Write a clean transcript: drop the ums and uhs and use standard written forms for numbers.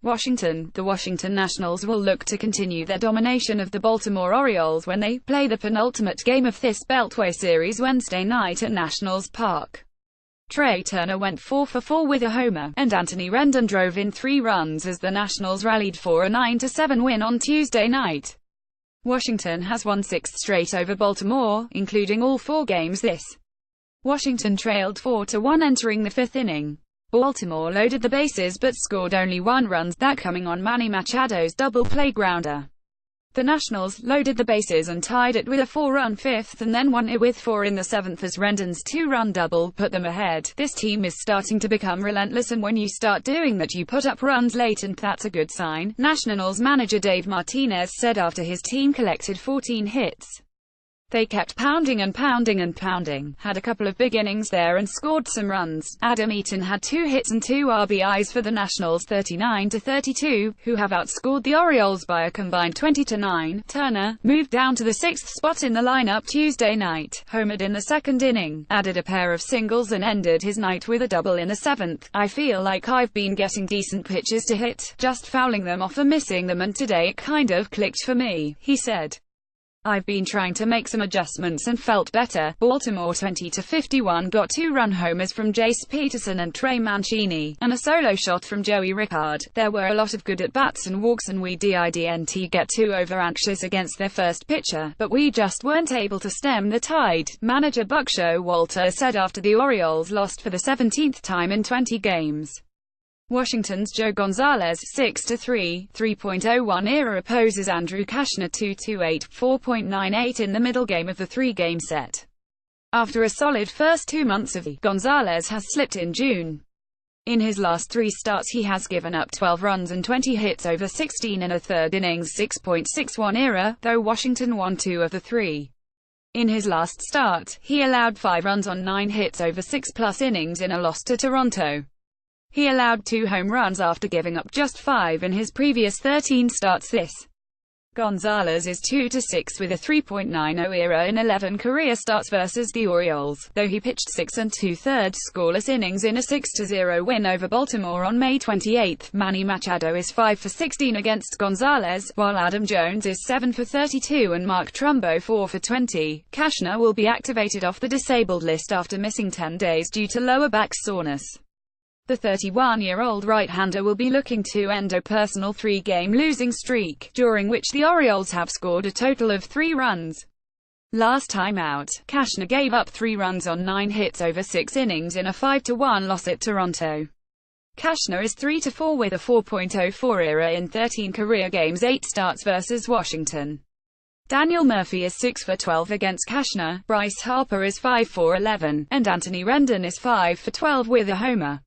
Washington. The Washington Nationals will look to continue their domination of the Baltimore Orioles when they play the penultimate game of this Beltway series Wednesday night at Nationals Park. Trey Turner went 4 for 4 with a homer, and Anthony Rendon drove in 3 runs as the Nationals rallied for a 9-7 win on Tuesday night. Washington has won 6 straight over Baltimore, including all 4 games this. Washington trailed 4-1 entering the 5th inning. Baltimore loaded the bases but scored only 1 run, that coming on Manny Machado's double play grounder. The Nationals loaded the bases and tied it with a 4-run 5th and then won it with 4 in the 7th as Rendon's 2-run double put them ahead. This team is starting to become relentless, and when you start doing that you put up runs late, and that's a good sign, Nationals manager Dave Martinez said after his team collected 14 hits. They kept pounding and pounding and pounding, had a couple of big innings there and scored some runs. Adam Eaton had 2 hits and 2 RBIs for the Nationals 39-32, who have outscored the Orioles by a combined 20-9. Turner moved down to the 6th spot in the lineup Tuesday night, homered in the 2nd inning, added a pair of singles and ended his night with a double in the 7th. I feel like I've been getting decent pitches to hit, just fouling them off or missing them, and today it kind of clicked for me, he said. I've been trying to make some adjustments and felt better. Baltimore 20-51 got 2-run homers from Jace Peterson and Trey Mancini, and a solo shot from Joey Rickard. There were a lot of good at-bats and walks, and we didn't get too over-anxious against their first pitcher, but we just weren't able to stem the tide, manager Buck Showalter said after the Orioles lost for the 17th time in 20 games. Washington's Joe Gonzalez, 6-3, 3.01 ERA opposes Andrew Cashner 2.28, 4.98 in the middle game of the 3-game set. After a solid first 2 months of Gonzalez has slipped in June. In his last 3 starts he has given up 12 runs and 20 hits over 16 and a third innings, 6.61 ERA, though Washington won 2 of the 3. In his last start, he allowed 5 runs on 9 hits over 6+ innings in a loss to Toronto. He allowed 2 home runs after giving up just 5 in his previous 13 starts this. Gonzalez is 2-6 with a 3.90 ERA in 11 career starts versus the Orioles, though he pitched 6 2/3 scoreless innings in a 6-0 win over Baltimore on May 28. Manny Machado is 5 for 16 against Gonzalez, while Adam Jones is 7 for 32 and Mark Trumbo 4 for 20. Cashner will be activated off the disabled list after missing 10 days due to lower back soreness. The 31-year-old right-hander will be looking to end a personal 3-game losing streak, during which the Orioles have scored a total of 3 runs. Last time out, Cashner gave up 3 runs on 9 hits over 6 innings in a 5-1 loss at Toronto. Cashner is 3-4 with a 4.04 ERA in 13 career games, 8 starts versus Washington. Daniel Murphy is 6 for 12 against Cashner, Bryce Harper is 5 for 11, and Anthony Rendon is 5 for 12 with a homer.